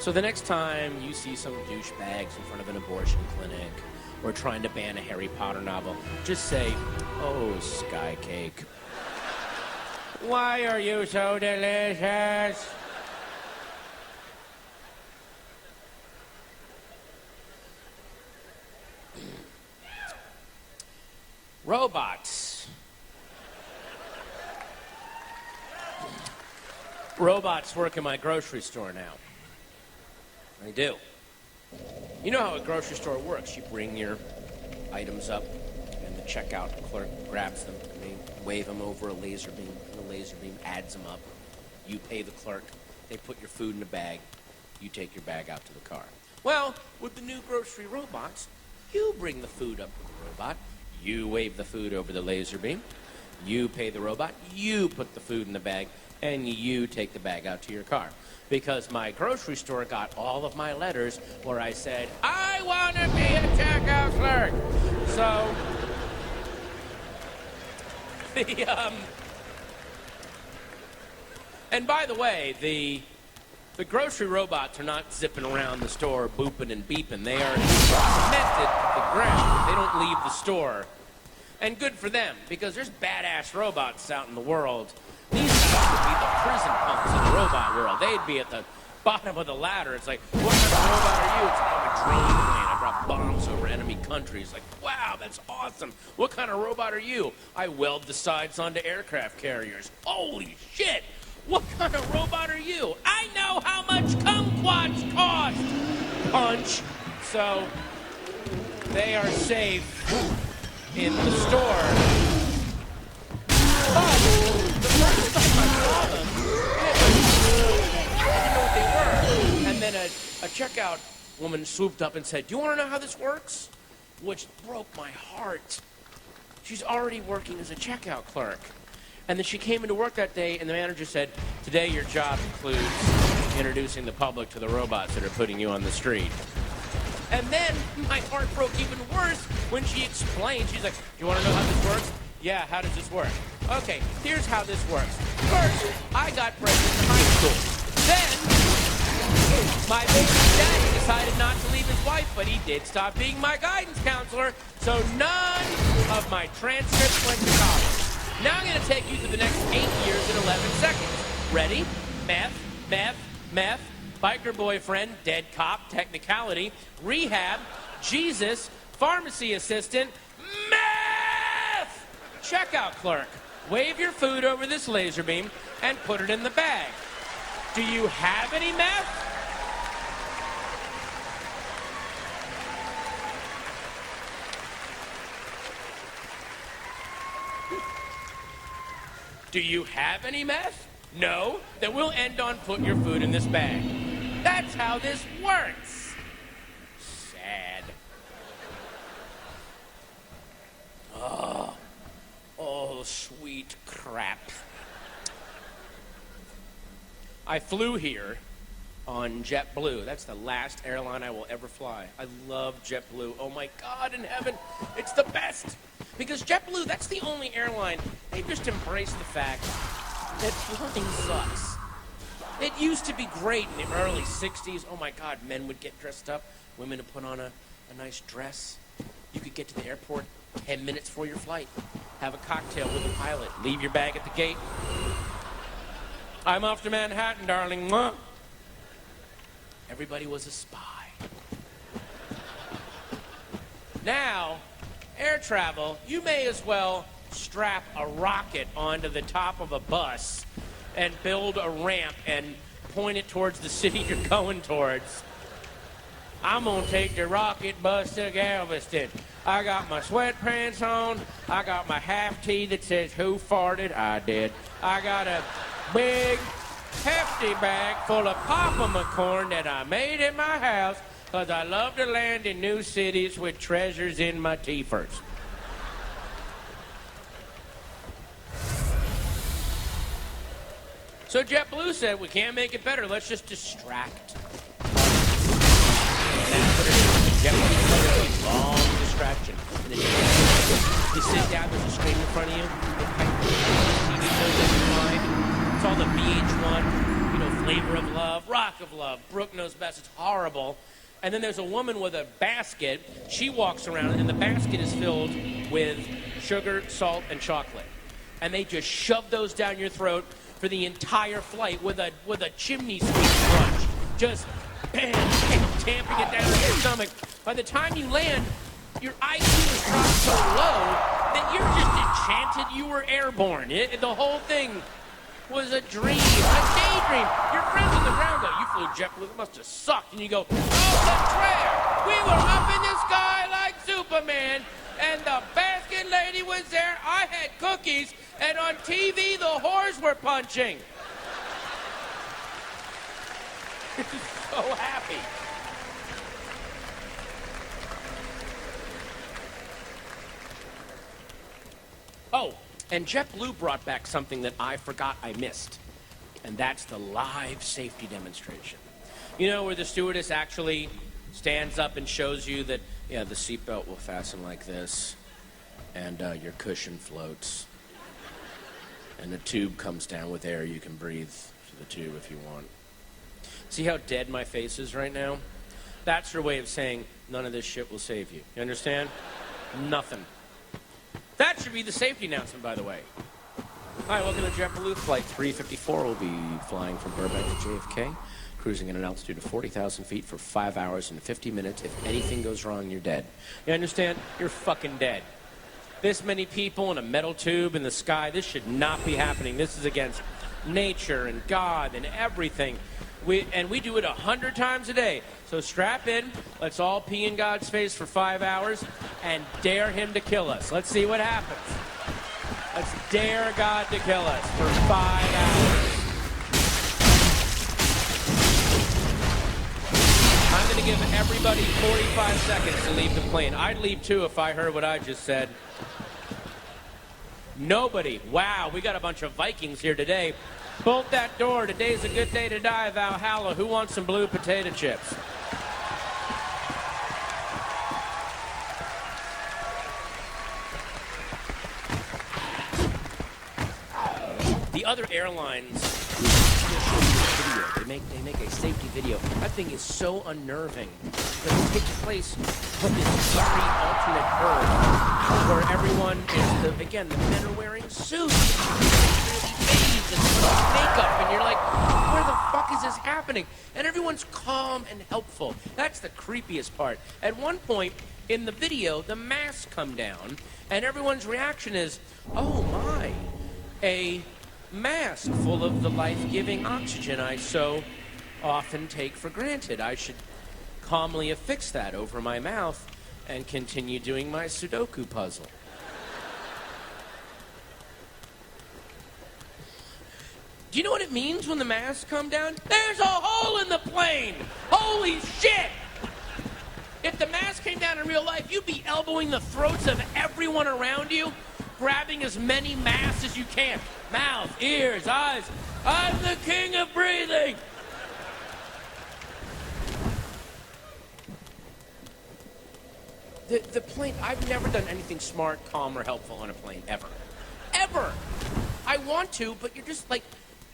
So the next time you see some douchebags in front of an abortion clinic or trying to ban a Harry Potter novel, just say, "Oh, sky cake. Why are you so delicious?" Robots. Robots work in my grocery store now. They do. You know how a grocery store works. You bring your items up, and the checkout clerk grabs them, and they wave them over a laser beam, and the laser beam adds them up. You pay the clerk. They put your food in a bag. You take your bag out to the car. Well, with the new grocery robots, you bring the food up to the robot. You wave the food over the laser beam. You pay the robot. You put the food in the bag, and you take the bag out to your car. Because my grocery store got all of my letters where I said, "I want to be a checkout clerk." So, and by the way, the grocery robots are not zipping around the store booping and beeping. They are cemented to the ground. They don't leave the store. And good for them, because there's badass robots out in the world. These guys would be the prison punks in the robot world. They'd be at the bottom of the ladder. It's like, what kind of robot are you? It's like, I'm a drone plane. I drop bombs over enemy countries. Like, wow, that's awesome. What kind of robot are you? I weld the sides onto aircraft carriers. Holy shit! What kind of robot are you? I know how much kumquats cost! Punch. So, they are safe in the store. But the first time I saw them, I didn't know what they were. And then a checkout woman swooped up and said, "Do you want to know how this works?" Which broke my heart. She's already working as a checkout clerk. And then she came into work that day, and the manager said, "Today your job includes introducing the public to the robots that are putting you on the street." And then my heart broke even worse when she explained. She's like, "Do you want to know how this works?" "Yeah, how does this work?" "Okay, here's how this works. First, I got pregnant in high school. Then, my baby daddy decided not to leave his wife, but he did stop being my guidance counselor, so none of my transcripts went to college. Now I'm going to take you through the next 8 years in 11 seconds. Ready? Meth, meth, meth, biker boyfriend, dead cop, technicality, rehab, Jesus, pharmacy assistant, meth! Checkout clerk. Wave your food over this laser beam and put it in the bag. Do you have any meth? Do you have any meth? No? Then we'll end on put your food in this bag. That's how this works. Sad. Oh, sweet crap. I flew here on JetBlue. That's the last airline I will ever fly. I love JetBlue. Oh my God in heaven, it's the best. Because JetBlue, that's the only airline, they just embrace the fact that flying sucks. It used to be great in the early 60s. Oh my God, men would get dressed up, women would put on a nice dress. You could get to the airport 10 minutes before your flight, have a cocktail with the pilot, leave your bag at the gate. "I'm off to Manhattan, darling." Mwah. Everybody was a spy. Now, air travel, you may as well strap a rocket onto the top of a bus and build a ramp and point it towards the city you're going towards. "I'm gonna take the rocket bus to Galveston. I got my sweatpants on. I got my half tee that says, 'Who farted?' I did. I got a big, hefty bag full of popcorn corn that I made in my house because I love to land in new cities with treasures in my teethers." So JetBlue said, "We can't make it better. Let's just distract." JetBlue, long distraction. And then you sit down, there's a screen in front of you. TV shows that you find. It's all the VH1, Flavor of Love, Rock of Love, Brooke Knows Best. It's horrible. And then there's a woman with a basket. She walks around, and the basket is filled with sugar, salt, and chocolate. And they just shove those down your throat for the entire flight with a chimney sweep crunch. Just bam, bam, tamping it down in your stomach. By the time you land, your IQ is dropped so low that you're just enchanted you were airborne. The whole thing was a dream, a daydream. Your friends on the ground go, you flew JetBlue, it must have sucked. And you go, oh, Latrell, we were up in the sky like Superman, and the basket lady was there. I had cookies, and on TV, the whores were punching. So happy. Oh, and JetBlue brought back something that I forgot I missed, and that's the live safety demonstration. You know, where the stewardess actually stands up and shows you that, yeah, the seatbelt will fasten like this, and your cushion floats, and the tube comes down with air. You can breathe through the tube if you want. See how dead my face is right now? That's her way of saying, none of this shit will save you. You understand? Nothing. That should be the safety announcement, by the way. Hi, welcome to JetBlue Flight 354. We'll be flying from Burbank to JFK, cruising at an altitude of 40,000 feet for 5 hours and 50 minutes. If anything goes wrong, you're dead. You understand? You're fucking dead. This many people in a metal tube in the sky, this should not be happening. This is against nature and God and everything. We do it 100 times a day. So strap in, let's all pee in God's face for 5 hours and dare him to kill us. Let's see what happens. Let's dare God to kill us for 5 hours. I'm going to give everybody 45 seconds to leave the plane. I'd leave too if I heard what I just said. Nobody. Wow, we got a bunch of Vikings here today. Bolt that door. Today's a good day to die, Valhalla. Who wants some blue potato chips? The other airlines, they make a safety video. That thing is so unnerving. But it takes place on this very alternate Earth where everyone is, the men are wearing suits. And makeup, and you're like, where the fuck is this happening? And everyone's calm and helpful. That's the creepiest part. At one point in the video, the masks come down, and everyone's reaction is, oh my, a mask full of the life-giving oxygen I so often take for granted. I should calmly affix that over my mouth and continue doing my Sudoku puzzle. Do you know what it means when the masks come down? There's a hole in the plane! Holy shit! If the mask came down in real life, you'd be elbowing the throats of everyone around you, grabbing as many masks as you can. Mouth, ears, eyes. I'm the king of breathing! The plane, I've never done anything smart, calm, or helpful on a plane, ever. Ever! I want to, but you're just like...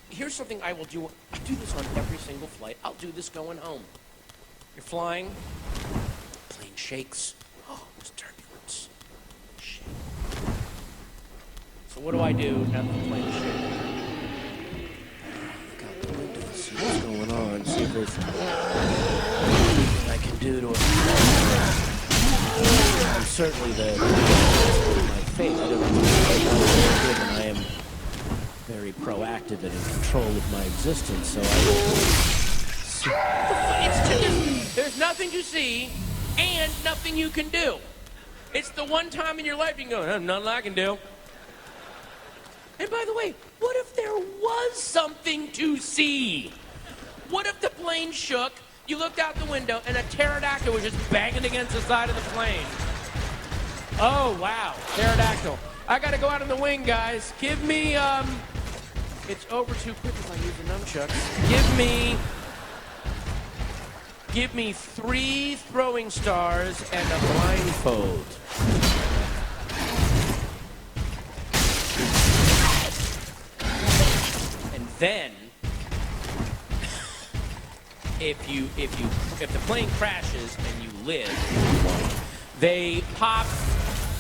Here's something I will do. I do this on every single flight. I'll do this going home. You're flying. Plane shakes. Oh, there's turbulence. Shit. So what do I do now that the plane is shaking? Look out the window to see what's going on. See if there's anything I can do to I'm certainly the my faith. I don't know what and I am very proactive and in control of my existence, so there's nothing to see and nothing you can do. It's the one time in your life you can go, nothing I can do. And by the way, what if there was something to see? What if the plane shook, you looked out the window, and a pterodactyl was just banging against the side of the plane? Oh, wow, pterodactyl. I gotta go out on the wing, guys. Give me, it's over too quick if I use the nunchucks. Give me 3 throwing stars and a blindfold. And then, if the plane crashes and you live, they pop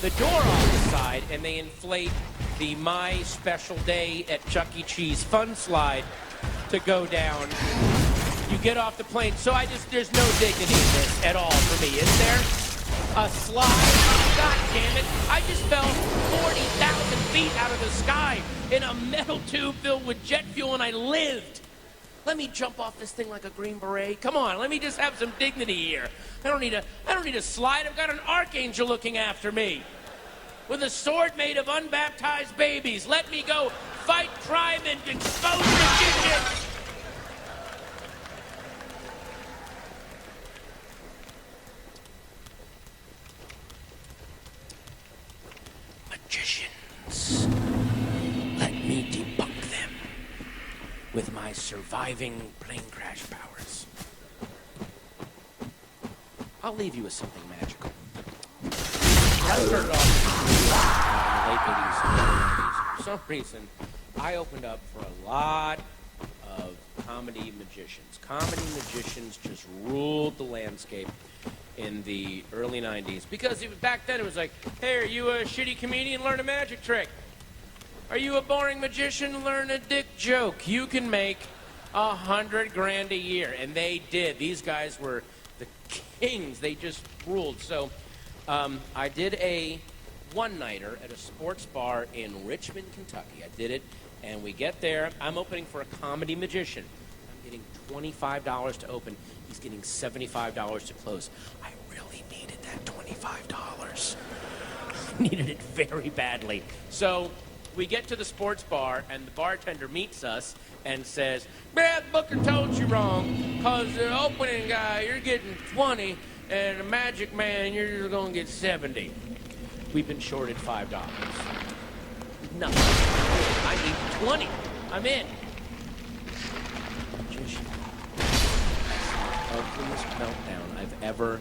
the door off the side and they inflate the My Special Day at Chuck E. Cheese fun slide to go down. You get off the plane. So there's no dignity in this at all for me, is there? A slide? God damn it. I just fell 40,000 feet out of the sky in a metal tube filled with jet fuel and I lived. Let me jump off this thing like a Green Beret. Come on, let me just have some dignity here. I don't need a slide. I've got an archangel looking after me with a sword made of unbaptized babies. Let me go fight crime and expose magicians. Magicians. Let me debunk them with my surviving plane crash powers. I'll leave you with something magical. I started off in the late 80s and early 90s. For some reason, I opened up for a lot of comedy magicians. Comedy magicians just ruled the landscape in the early 90s. Because back then it was like, hey, are you a shitty comedian? Learn a magic trick. Are you a boring magician? Learn a dick joke. You can make $100,000 a year. And they did. These guys were the kings. They just ruled. So I did a one-nighter at a sports bar in Richmond, Kentucky. I did it, and we get there. I'm opening for a comedy magician. I'm getting $25 to open. He's getting $75 to close. I really needed that $25. I needed it very badly. So we get to the sports bar, and the bartender meets us and says, Brad Booker told you wrong, because the opening guy, you're getting 20, and the magic man, you're just going to get 70. We've been shorted $5. Nothing. I need 20. I'm in. Magician. Ugliest meltdown I've ever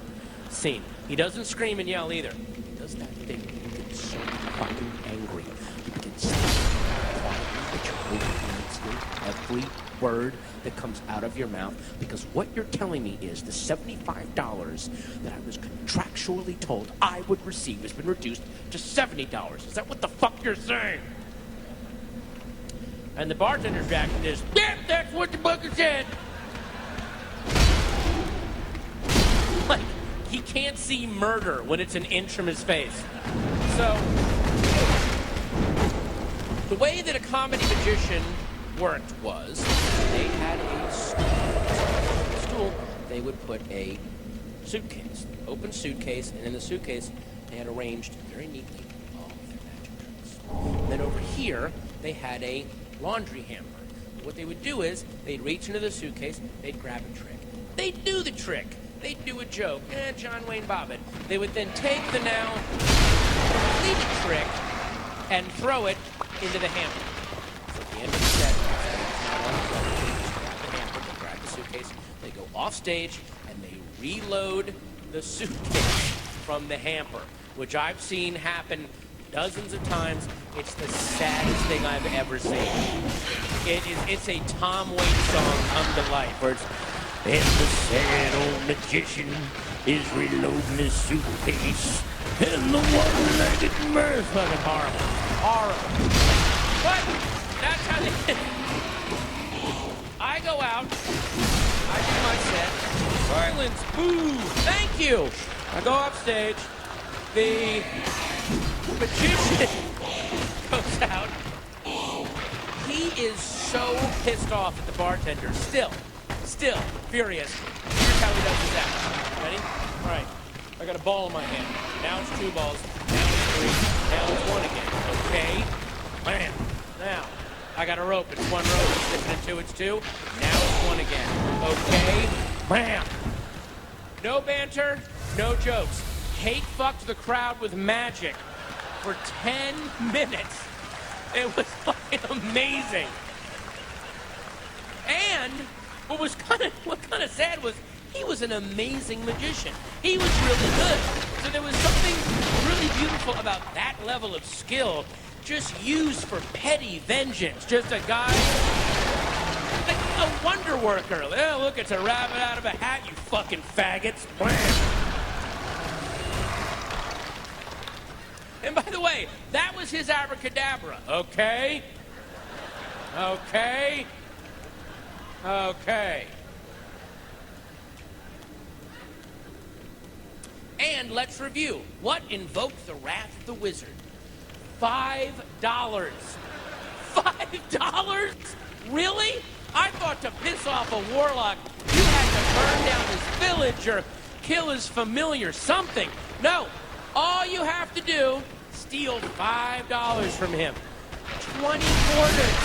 seen. He doesn't scream and yell either. He does that thing. He gets so fucking angry. You can see that you're overpronouncing every word that comes out of your mouth, because what you're telling me is the $75 that I was contractually told I would receive has been reduced to $70. Is that what the fuck you're saying? And the bartender's reaction is, yep, that's what the booker said. Like, he can't see murder when it's an inch from his face. So, the way that a comedy magician worked was they had a stool. They would put a suitcase, open suitcase, and in the suitcase they had arranged very neatly all of their magic tricks. Then over here they had a laundry hamper. What they would do is they'd reach into the suitcase, they'd grab a trick. They'd do the trick. They'd do a joke. John Wayne Bobbitt. They would then take the now completed trick and throw it into the hamper. So at the end of the set, they grab the hamper, they grab the suitcase, they go off stage, and they reload the suitcase from the hamper, which I've seen happen dozens of times. It's the saddest thing I've ever seen. It's a Tom Waits song come to life, where it's, and the sad old magician is reloading his suitcase, and the one-legged mirth. Fucking horrible. Horrible. But that's how they... I go out, I do my set, silence, boo, thank you. I go off stage, the magician goes out. He is so pissed off at the bartender, still furious. Here's how he does his act. Ready? All right. I got a ball in my hand. Now it's 2 balls. Now it's 3. Now it's 1 again. Okay. Bam. Now I got a rope. It's 1 rope. It's sticking in 2. It's 2. Now it's 1 again. Okay. Bam. No banter. No jokes. Kate fucked the crowd with magic for 10 minutes. It was fucking amazing. And what kind of sad was he was an amazing magician. He was really good. So there was something really beautiful about that level of skill just used for petty vengeance. Just a guy, like a Wonder worker. Oh, look, it's a rabbit out of a hat, you fucking faggots. Blam. And by the way, that was his abracadabra, okay? Okay? Okay. And let's review. What invoked the wrath of the wizard? $5. $5? Really? I thought to piss off a warlock, you had to burn down his village or kill his familiar, something. No. All you have to do, steal $5 from him. 20 quarters.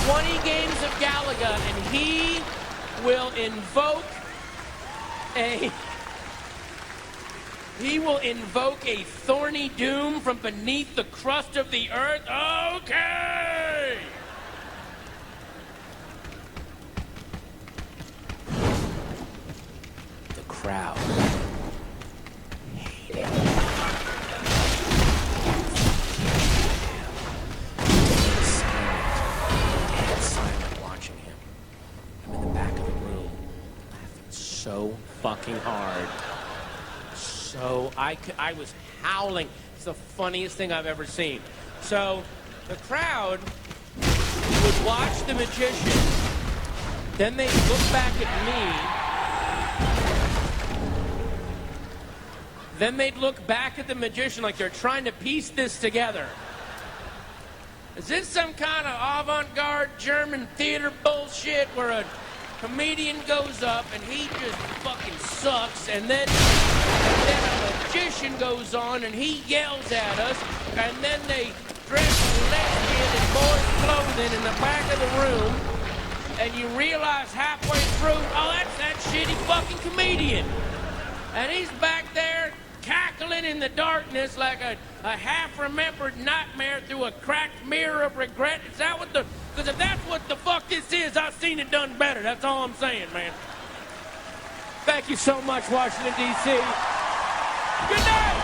20 games of Galaga, and he will invoke a... He will invoke a thorny doom from beneath the crust of the earth? Okay! The crowd hated him. Silent watching him. I'm in the back of the room, laughing so fucking hard. So I was howling. It's the funniest thing I've ever seen. So the crowd would watch the magician, then they'd look back at me, then they'd look back at the magician like they're trying to piece this together. Is this some kind of avant-garde German theater bullshit where a comedian goes up and he just fucking sucks, and then a magician goes on and he yells at us, and then they dress a lesbian in boys' clothing in the back of the room, and you realize halfway through, oh, that's that shitty fucking comedian. And he's back there cackling in the darkness like a half-remembered nightmare through a cracked mirror of regret. Is that what the... Because if that's what the fuck this is, I've seen it done better. That's all I'm saying, man. Thank you so much, Washington, D.C. Good night!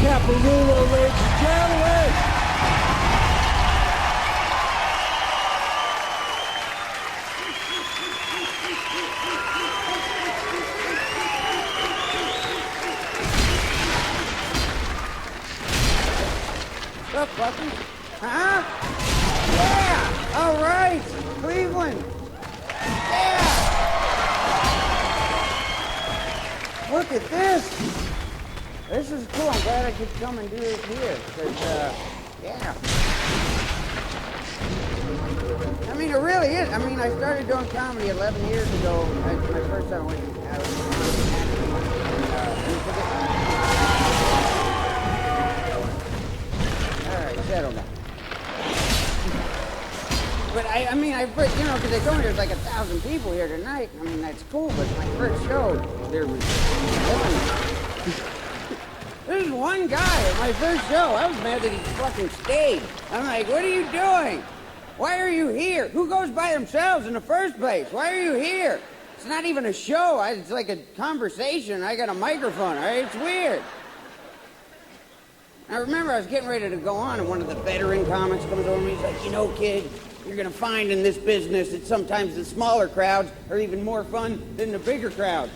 Caparulo, ladies and gentlemen. What's up, Bucky? Huh? Yeah! All right! Cleveland! Yeah! Look at this! This is cool. I'm glad I could come and do this here. Because, yeah. I mean, it really is. I mean, I started doing comedy 11 years ago. My first time I went out. because they told me there's like 1,000 people here tonight. I mean, that's cool, but my first show, there was there's one guy at my first show. I was mad that he fucking stayed. I'm like, what are you doing? Why are you here? Who goes by themselves in the first place? Why are you here? It's not even a show. It's like a conversation. I got a microphone, all right? It's weird. I remember I was getting ready to go on, and one of the veteran comics comes over to me. He's like, you know, kid, you're going to find in this business that sometimes the smaller crowds are even more fun than the bigger crowds.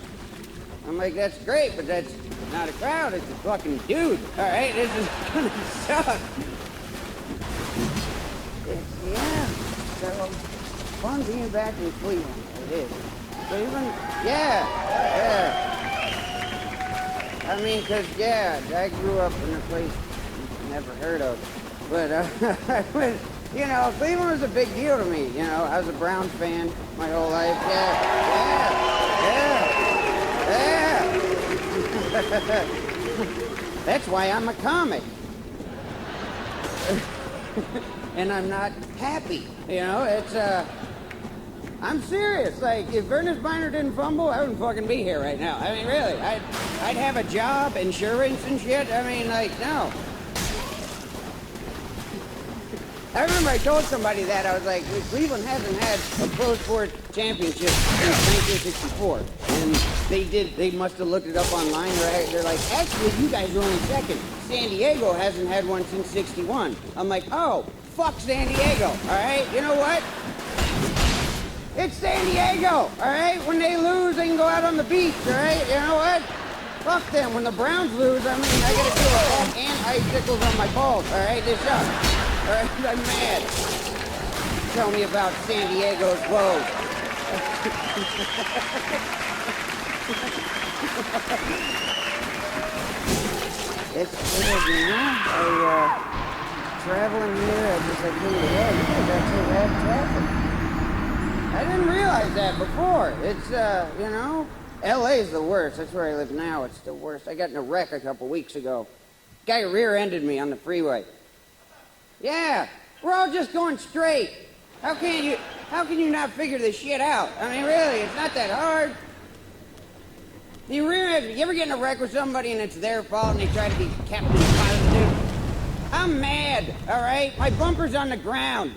I'm like, that's great, but that's not a crowd. It's a fucking dude, all right? This is going to suck. Yeah, so fun being back in Cleveland. It is. Cleveland? Yeah. I mean, because, I grew up in a place you've never heard of. But, Cleveland was a big deal to me. You know, I was a Browns fan my whole life. Yeah. That's why I'm a comic. And I'm not happy. You know, it's, I'm serious. Like, if Ernest Biner didn't fumble, I wouldn't fucking be here right now. I mean, really. I'd have a job, insurance and shit. I mean, like, no. I remember I told somebody that. I was like, Cleveland hasn't had a pro sport championship since 1964. And they must have looked it up online, right? They're like, actually, you guys are only second. San Diego hasn't had one since 61. I'm like, oh, fuck San Diego, all right? You know what? It's San Diego, all right? When they lose, they can go out on the beach, all right? You know what? Fuck them. When the Browns lose, I mean, I gotta deal with that and icicles on my balls, all right? This sucks, all right? I'm mad. Tell me about San Diego's woes. It's good, you know? Traveling here, I came to you guys actually have traffic. I didn't realize that before. It's, LA's the worst. That's where I live now. It's the worst. I got in a wreck a couple weeks ago. Guy rear-ended me on the freeway. Yeah, we're all just going straight. How can you not figure this shit out? I mean, really, it's not that hard. You ever get in a wreck with somebody and it's their fault and they try to be Captain Positive? I'm mad, all right? My bumper's on the ground.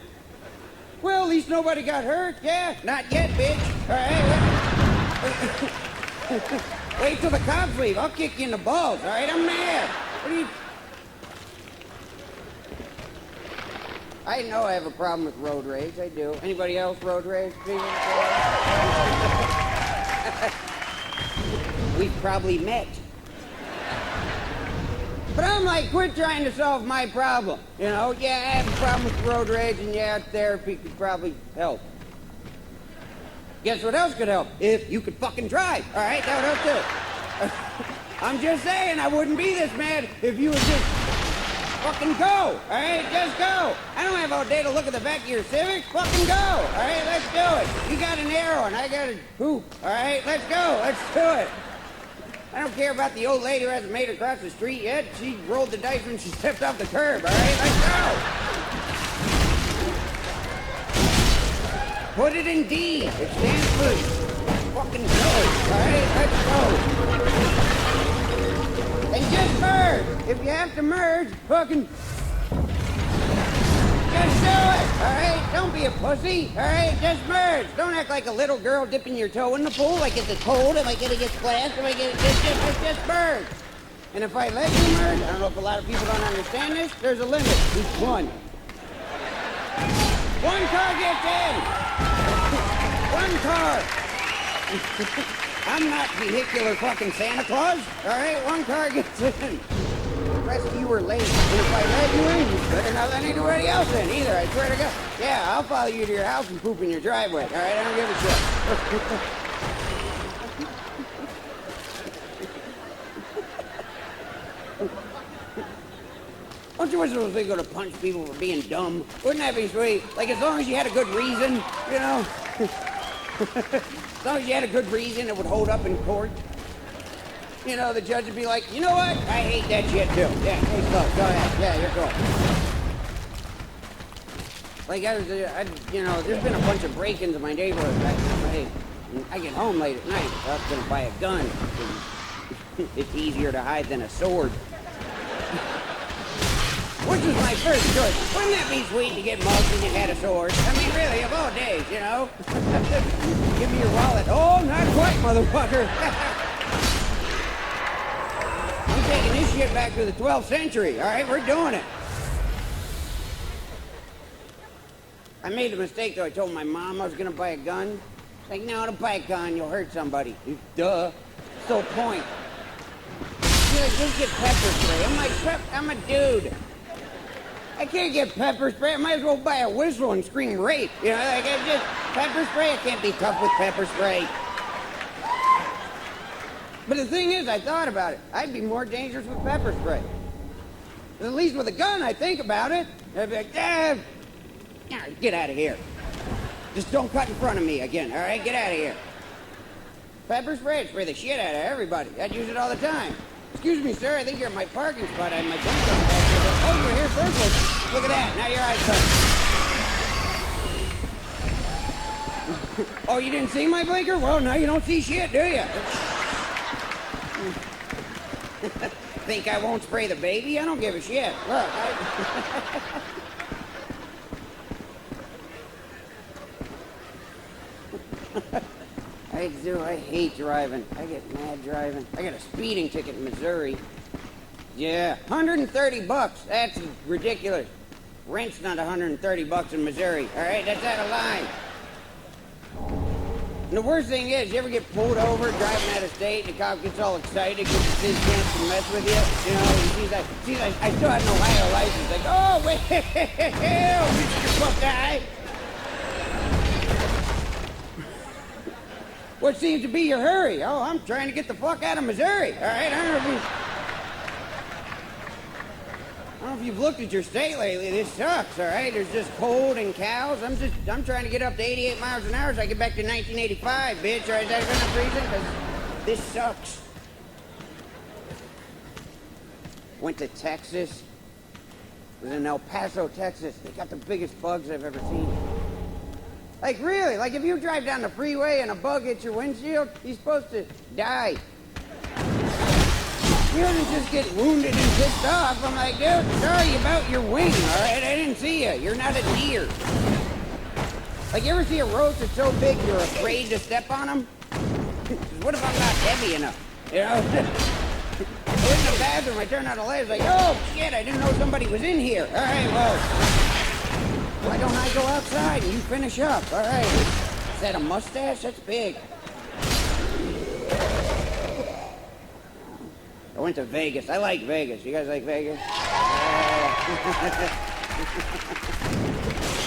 Well, at least nobody got hurt. Yeah, not yet, bitch. All right? Wait till the cops leave. I'll kick you in the balls, all right? I'm mad. What are you... I know I have a problem with road rage. I do. Anybody else road rage? We've probably met. But I'm like, quit trying to solve my problem. You know, yeah, I have a problem with road rage, and yeah, therapy could probably help. Guess what else could help? If you could fucking drive, all right? That would help too. I'm just saying, I wouldn't be this mad if you would just fucking go, all right? Just go. I don't have all day to look at the back of your Civic. Fucking go, all right? Let's do it. You got an arrow, and I got a hoop, all right? Let's go. Let's do it. I don't care about the old lady who hasn't made it across the street yet. She rolled the dice when she stepped off the curb, all right? Let's go. Put it in D. It stands for fucking go, all right? Let's go. And just merge. If you have to merge, fucking... Just do it, all right? Don't be a pussy, all right? Just merge. Don't act like a little girl dipping your toe in the pool. Like, is it cold? Am I gonna get splashed? Am I gonna... Just merge. And if I let you merge, I don't know if a lot of people don't understand this, there's a limit. It's one. One car gets in. One car. I'm not vehicular fucking Santa Claus, all right? One car gets in. The rest of you were late. And if I let you in, you better not let anybody else in either, I swear to God. Yeah, I'll follow you to your house and poop in your driveway, all right? I don't give a shit. Don't you wish it was legal to punch people for being dumb? Wouldn't that be sweet? Like, as long as you had a good reason, you know? As long as you had a good reason, it would hold up in court. You know, the judge would be like, you know what? I hate that shit too. Yeah, case closed. Go ahead. Yeah, you're cool. Like there's been a bunch of break-ins in my neighborhood back in the day. And I get home late at night. I was gonna buy a gun. It's easier to hide than a sword. Which was my first choice. Wouldn't that be sweet to get mugged when you had a sword? I mean, really, of all days, you know? Give me your wallet. Oh, not quite, motherfucker. I'm taking this shit back to the 12th century, all right? We're doing it. I made a mistake, though. I told my mom I was going to buy a gun. She's like, no, don't buy a gun. You'll hurt somebody. Duh. That's the whole point. She's like, just get pepper spray. I'm like, I'm a dude. I can't get pepper spray. I might as well buy a whistle and scream rape. You know, like, I just, pepper spray? I can't be tough with pepper spray. But the thing is, I thought about it. I'd be more dangerous with pepper spray. At least with a gun, I think about it. I'd be like, get out of here. Just don't cut in front of me again, all right? Get out of here. Pepper spray, I'd spray the shit out of everybody. I'd use it all the time. Excuse me, sir, I think you're at my parking spot. I have my gun back there. Oh, you're here first. Look at that. Now your eyes cut. Oh, you didn't see my blinker? Well, now you don't see shit, do you? Think I won't spray the baby? I don't give a shit. Look, I do. I hate driving. I get mad driving. I got a speeding ticket in Missouri. Yeah, $130. That's ridiculous. Rent's not $130 in Missouri. All right, that's out of line. And the worst thing is, you ever get pulled over driving out of state, and the cop gets all excited because his chance to mess with you. You know, he's like, I still have an Ohio license. Like, oh wait, Mr. Buck guy. What seems to be your hurry? Oh, I'm trying to get the fuck out of Missouri. All right, I don't know if you've looked at your state lately. This sucks, all right? There's just cold and cows. I'm trying to get up to 88 miles an hour so I get back to 1985, bitch. All right, that's enough reason? Because this sucks. Went to Texas. It was in El Paso, Texas. They got the biggest bugs I've ever seen. Like, really? Like, if you drive down the freeway and a bug hits your windshield, you're supposed to die. You don't just get wounded and pissed off. I'm like, dude, sorry about your wing, all right? I didn't see you. You're not a deer. Like, you ever see a roach that's so big you're afraid to step on them? What if I'm not heavy enough? You know? I was in the bathroom, I turned on the light, I was like, oh, shit, I didn't know somebody was in here. All right, well, why don't I go outside and you finish up? All right. Is that a mustache? That's big. I went to Vegas. I like Vegas. You guys like Vegas?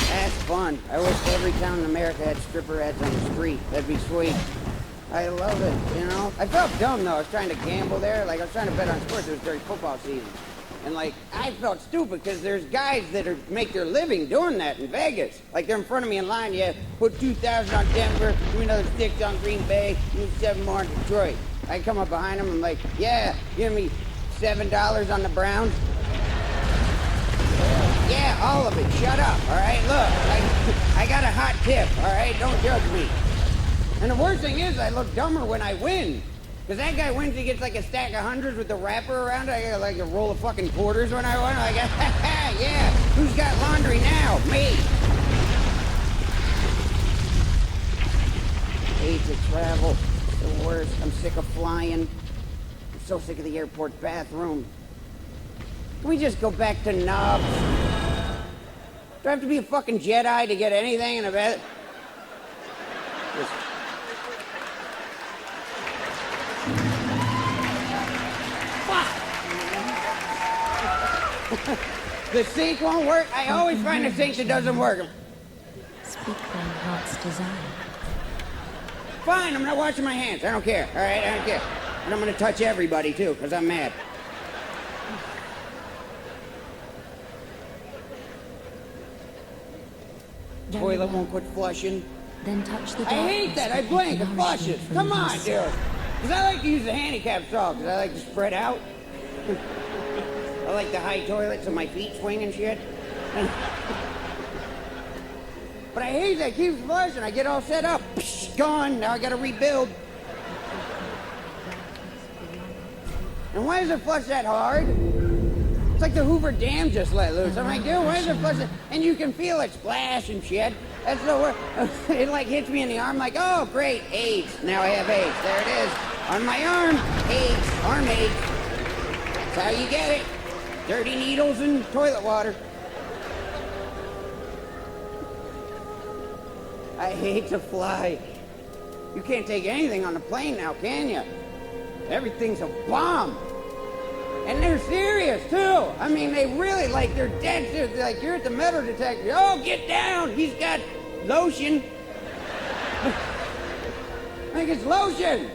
That's fun. I wish every town in America had stripper ads on the street. That'd be sweet. I love it, you know? I felt dumb, though. I was trying to gamble there. Like, I was trying to bet on sports. It was during football season. And, like, I felt stupid because there's guys that make their living doing that in Vegas. Like, they're in front of me in line. Yeah, put 2,000 on Denver, give me another 6 on Green Bay, give me 7 more on Detroit. I come up behind them, I'm like, yeah, give me $7 on the Browns. Yeah, all of it. Shut up, all right? Look, I got a hot tip, all right? Don't judge me. And the worst thing is I look dumber when I win. Because that guy wins, he gets like a stack of hundreds with the wrapper around it. I got like a roll of fucking quarters when I win. I go, yeah, who's got laundry now? Me. Hate to travel. The worst. I'm sick of flying. I'm so sick of the airport bathroom. Can we just go back to knobs? Do I have to be a fucking Jedi to get anything in a bath? The sink won't work. I always find a sink that doesn't work. Speak thy heart's desire. Fine, I'm not washing my hands. I don't care. All right, I don't care. And I'm going to touch everybody, too, because I'm mad. Very Toilet well. won't quit flushing. Then touch the I hate that. I blink. It flushes. Come on, dude. Because I like to use the handicap stall, because I like to spread out. I like the high toilet so my feet swing and shit. But I hate that it keeps flushing. I get all set up. Psh, gone. Now I gotta rebuild. And why does it flush that hard? It's like the Hoover Dam just let loose. I'm like, dude, why does it flush it? And you can feel it splash and shit. That's the worst. It like hits me in the arm like, oh, great, AIDS. Now I have AIDS. There it is. On my arm, AIDS. Arm AIDS. That's how you get it. Dirty needles and toilet water. I hate to fly. You can't take anything on the plane now, can you? Everything's a bomb. And they're serious, too. I mean, they really, like, they're dead serious. Like, you're at the metal detector. Oh, get down. He's got lotion. Like, it's lotion.